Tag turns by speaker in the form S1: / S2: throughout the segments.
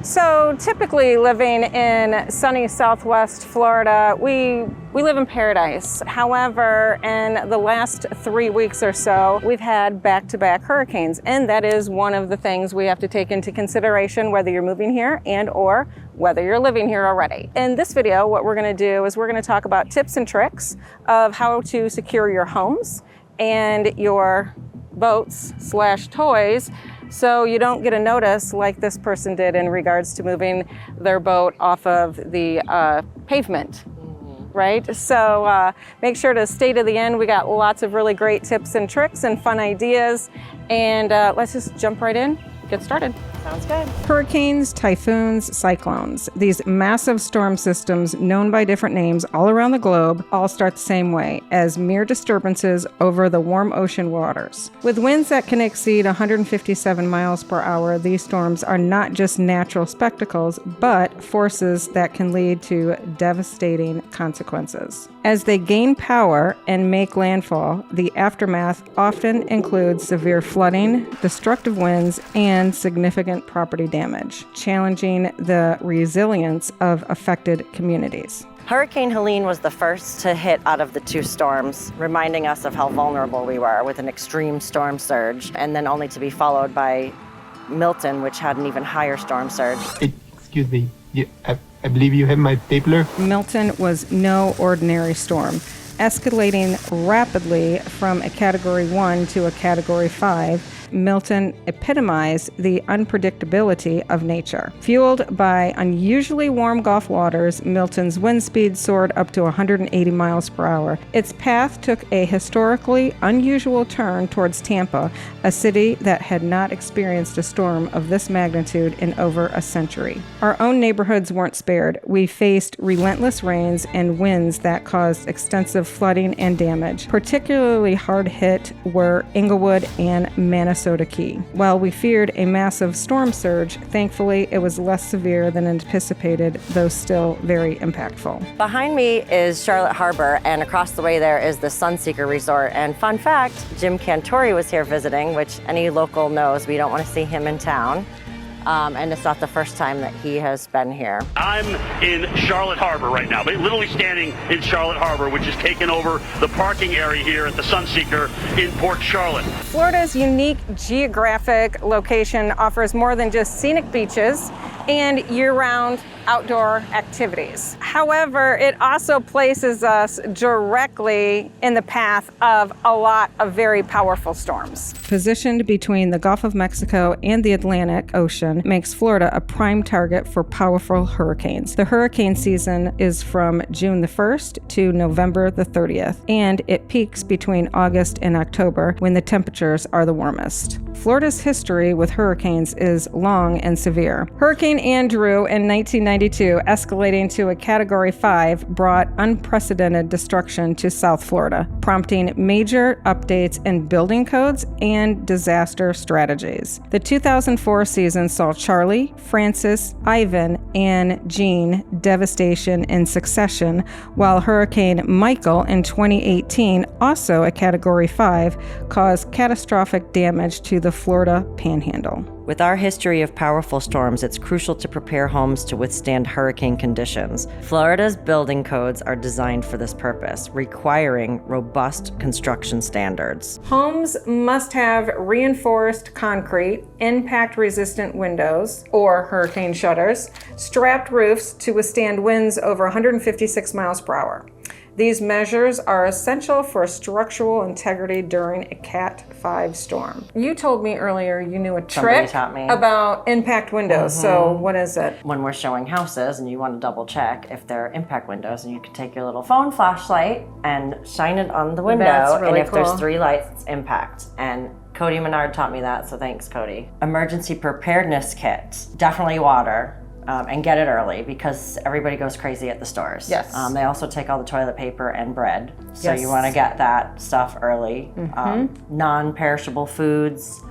S1: So typically living in sunny Southwest Florida, we live in paradise. However, in the last 3 weeks or so, we've had back-to-back hurricanes, and that is one of the things we have to take into consideration whether you're moving here and or whether you're living here already. In this video, what we're gonna do is we're gonna talk about tips and tricks of how to secure your homes and your boats / toys so you don't get a notice like this person did in regards to moving their boat off of the pavement, right? So make sure to stay to the end. We got lots of really great tips and tricks and fun ideas, and let's just jump right in, get started. Sounds good. Hurricanes, typhoons, cyclones. These massive storm systems, known by different names all around the globe, all start the same way, as mere disturbances over the warm ocean waters. With winds that can exceed 157 miles per hour, these storms are not just natural spectacles, but forces that can lead to devastating consequences. As they gain power and make landfall, the aftermath often includes severe flooding, destructive winds, and significant property damage, challenging the resilience of affected communities.
S2: Hurricane Helene was the first to hit out of the two storms, reminding us of how vulnerable we were with an extreme storm surge, and then only to be followed by Milton, which had an even higher storm surge.
S3: Excuse me, I believe you have my stapler.
S1: Milton was no ordinary storm, escalating rapidly from a Category 1 to a Category 5. Milton epitomized the unpredictability of nature. Fueled by unusually warm Gulf waters, Milton's wind speed soared up to 180 miles per hour. Its path took a historically unusual turn towards Tampa, a city that had not experienced a storm of this magnitude in over a century. Our own neighborhoods weren't spared. We faced relentless rains and winds that caused extensive flooding and damage. Particularly hard hit were Englewood and Manasota Key. While we feared a massive storm surge, thankfully it was less severe than anticipated, though still very impactful.
S2: Behind me is Charlotte Harbor, and across the way there is the Sunseeker Resort. And fun fact, Jim Cantori was here visiting, which any local knows we don't want to see him in town. And it's not the first time that he has been here.
S4: I'm in Charlotte Harbor right now, literally standing in Charlotte Harbor, which is taking over the parking area here at the Sunseeker in Port Charlotte.
S1: Florida's unique geographic location offers more than just scenic beaches and year-round outdoor activities. However, it also places us directly in the path of a lot of very powerful storms. Positioned between the Gulf of Mexico and the Atlantic Ocean makes Florida a prime target for powerful hurricanes. The hurricane season is from June the 1st to November the 30th, and it peaks between August and October when the temperatures are the warmest. Florida's history with hurricanes is long and severe. Hurricane Andrew in 1992, escalating to a Category 5, brought unprecedented destruction to South Florida, prompting major updates in building codes and disaster strategies. The 2004 season saw Charlie, Francis, Ivan, and Jean devastation in succession, while Hurricane Michael in 2018, also a Category 5, caused catastrophic damage to the Florida Panhandle.
S2: With our history of powerful storms, it's crucial to prepare homes to withstand hurricane conditions. Florida's building codes are designed for this purpose, requiring robust construction standards.
S1: Homes must have reinforced concrete, impact-resistant windows, or hurricane shutters, strapped roofs to withstand winds over 156 miles per hour. These measures are essential for structural integrity during a Cat 5 storm. You told me earlier you knew a trick about impact windows, so what is it?
S2: When we're showing houses and you want to double check if they're impact windows, and you can take your little phone flashlight and shine it on the window,
S1: That's really
S2: and if
S1: cool.
S2: there's 3 lights, it's impact. And Cody Menard taught me that, so thanks, Cody. Emergency preparedness kit, definitely water. And get it early because everybody goes crazy at the stores.
S1: Yes.
S2: They also take all the toilet paper and bread. So
S1: Yes.
S2: you want to get that stuff early. Non-perishable foods,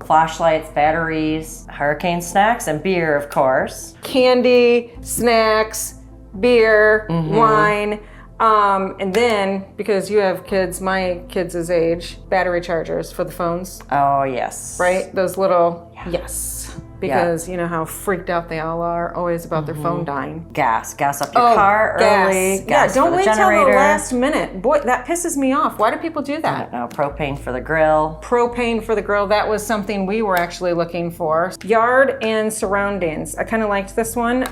S2: flashlights, batteries, hurricane snacks, and beer, of course.
S1: Candy, snacks, beer, wine. And then, because you have kids, my kids' age, battery chargers for the phones,
S2: Oh, yes.
S1: right? Those little, yes. because you know how freaked out they all are always about their phone dying.
S2: Gas up your car early. Gas
S1: don't
S2: for the
S1: wait till
S2: generator.
S1: the last minute. Boy, that pisses me off. Why do people do
S2: I
S1: that?
S2: don't know, propane for the grill.
S1: Propane for the grill. That was something we were actually looking for. Yard and surroundings. I kind of liked this one.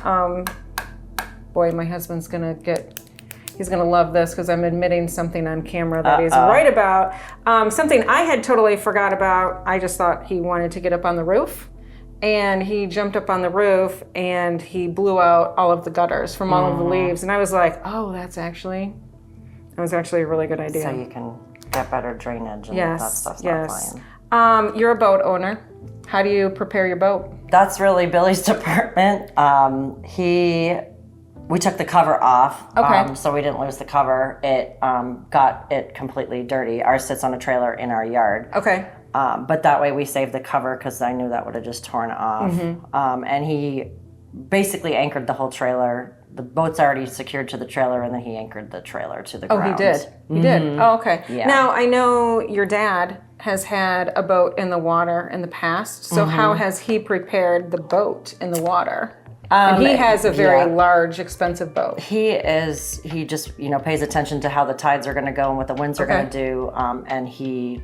S1: Boy, my husband's he's gonna love this because I'm admitting something on camera that he's right about. Something I had totally forgot about. I just thought he wanted to get up on the roof, and he jumped up on the roof and he blew out all of the gutters from all of the leaves. And I was like, oh, that was actually a really good idea.
S2: So you can get better drainage and that stuff's not flying.
S1: You're a boat owner. How do you prepare your boat?
S2: That's really Billy's department. We took the cover off, so we didn't lose the cover. It got it completely dirty. Ours sits on a trailer in our yard.
S1: Okay.
S2: But that way we saved the cover because I knew that would have just torn off. And he basically anchored the whole trailer. The boat's already secured to the trailer, and then he anchored the trailer to the ground.
S1: Oh, he did? He did? Oh, okay.
S2: Yeah.
S1: Now, I know your dad has had a boat in the water in the past, so how has he prepared the boat in the water? And he has a very large, expensive boat.
S2: He just, pays attention to how the tides are going to go and what the winds are going to do. And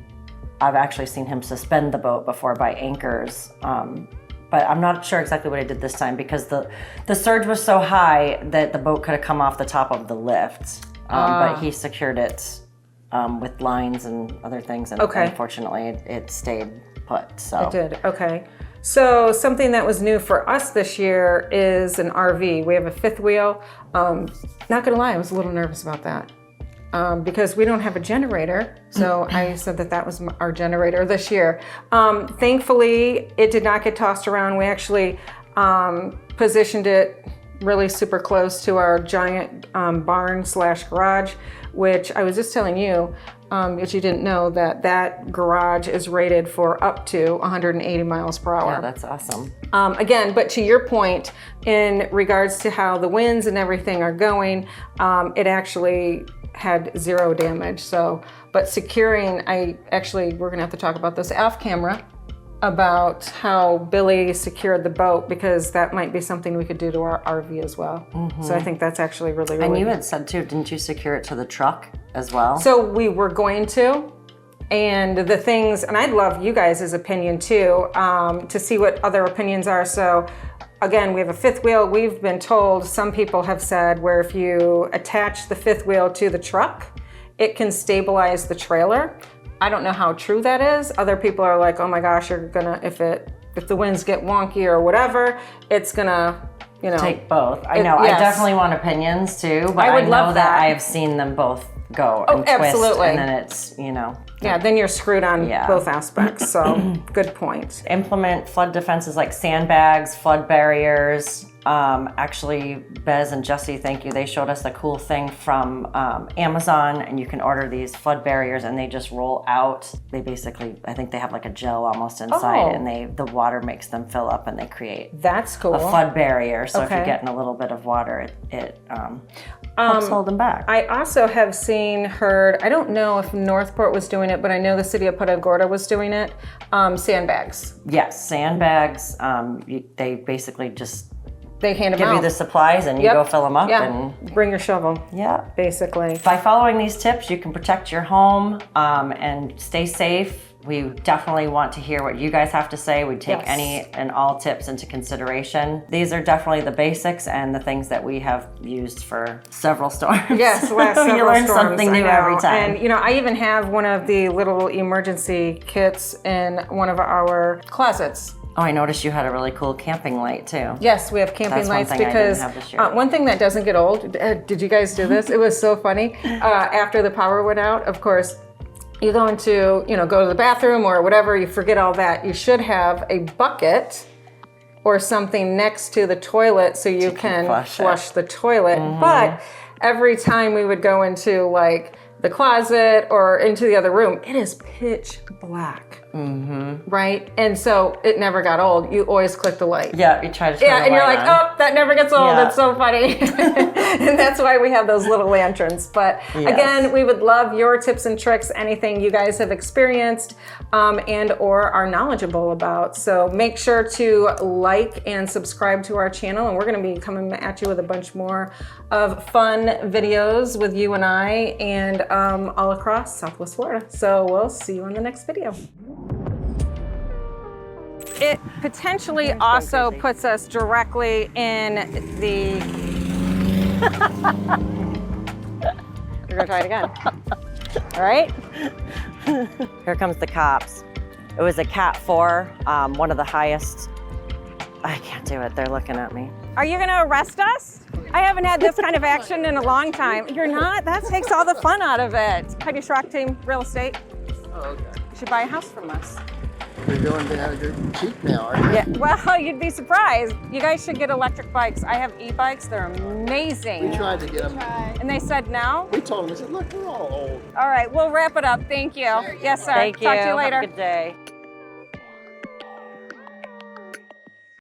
S2: I've actually seen him suspend the boat before by anchors. But I'm not sure exactly what he did this time because the surge was so high that the boat could have come off the top of the lift. But he secured it with lines and other things. And unfortunately, it stayed put. So
S1: It did, okay. So something that was new for us this year is an RV. We have a fifth wheel. Not gonna lie, I was a little nervous about that because we don't have a generator. So I said that was our generator this year. Thankfully, it did not get tossed around. We actually positioned it really super close to our giant barn/garage, which I was just telling you, if you didn't know, that garage is rated for up to 180 miles per hour.
S2: Yeah, that's awesome.
S1: Again, but to your point, in regards to how the winds and everything are going, it actually had zero damage. So, but securing, we're gonna have to talk about this off camera, about how Billy secured the boat, because that might be something we could do to our RV as well. So I think that's actually really, really...
S2: And you had said too, didn't you secure it to the truck as well?
S1: So we were going to, and the things, and I'd love you guys' opinion too, to see what other opinions are. So again, we have a fifth wheel. We've been told, some people have said, where if you attach the fifth wheel to the truck, it can stabilize the trailer. I don't know how true that is. Other people are like, oh my gosh, you're gonna, if the winds get wonky or whatever, it's gonna,
S2: take both. I know.
S1: Yes.
S2: I definitely want opinions too, but
S1: I would
S2: know
S1: love that.
S2: I have seen them both go and twist,
S1: absolutely.
S2: and then it's,
S1: Yeah, then you're screwed on both aspects. So good point.
S2: Implement flood defenses like sandbags, flood barriers. Actually, Bez and Jesse, thank you. They showed us a cool thing from Amazon, and you can order these flood barriers, and they just roll out. They basically, I think they have like a gel almost inside, and the water makes them fill up, and they create
S1: That's cool.
S2: a flood barrier. So if you're getting a little bit of water, it helps hold them back.
S1: I also have heard, I don't know if Northport was doing it, but I know the city of Punta Gorda was doing it, sandbags.
S2: Yes, sandbags. They basically just
S1: They hand them
S2: give
S1: out.
S2: you the supplies and you go fill them up. And
S1: bring your shovel.
S2: Yeah.
S1: Basically.
S2: By following these tips, you can protect your home and stay safe. We definitely want to hear what you guys have to say. We take any and all tips into consideration. These are definitely the basics and the things that we have used for several storms.
S1: Yes, last several
S2: You learn
S1: storms,
S2: something new every time.
S1: And I even have one of the little emergency kits in one of our closets.
S2: Oh, I noticed you had a really cool camping light too.
S1: Yes, we have camping
S2: That's one
S1: lights
S2: thing I
S1: because
S2: didn't have this year.
S1: One thing that doesn't get old, did you guys do this? It was so funny. After the power went out, of course, you go into, go to the bathroom or whatever, you forget all that. You should have a bucket or something next to the toilet so you can flush the toilet. But every time we would go into like the closet or into the other room, it is pitch black. right? And so it never got old. You always click the light.
S2: Yeah, you try to turn
S1: Yeah,
S2: the
S1: and you're
S2: light
S1: like,
S2: on.
S1: oh, that never gets old.
S2: Yeah.
S1: That's so funny. And that's why we have those little lanterns. But again, we would love your tips and tricks, anything you guys have experienced and or are knowledgeable about. So make sure to like and subscribe to our channel. And we're going to be coming at you with a bunch more of fun videos with you and I and all across Southwest Florida. So we'll see you in the next video. It potentially also puts us directly in the... We're gonna try it again. All right?
S2: Here comes the cops. It was a Cat 4, one of the highest. I can't do it, they're looking at me.
S1: Are you gonna arrest us? I haven't had this kind of action in a long time. You're not? That takes all the fun out of it. Heidi Schrock Team Real Estate.
S5: Oh, okay.
S1: You should buy a house from us.
S5: We're going to cheap now, aren't we?
S1: Yeah, well, you'd be surprised. You guys should get electric bikes. I have e-bikes, they're amazing.
S5: We tried to get them.
S1: And they said no?
S5: We told them, we said, look, we're all old.
S1: All right, we'll wrap it up. Thank you. Yes, sir.
S2: Thank you.
S1: Talk to you later.
S2: Have a good day.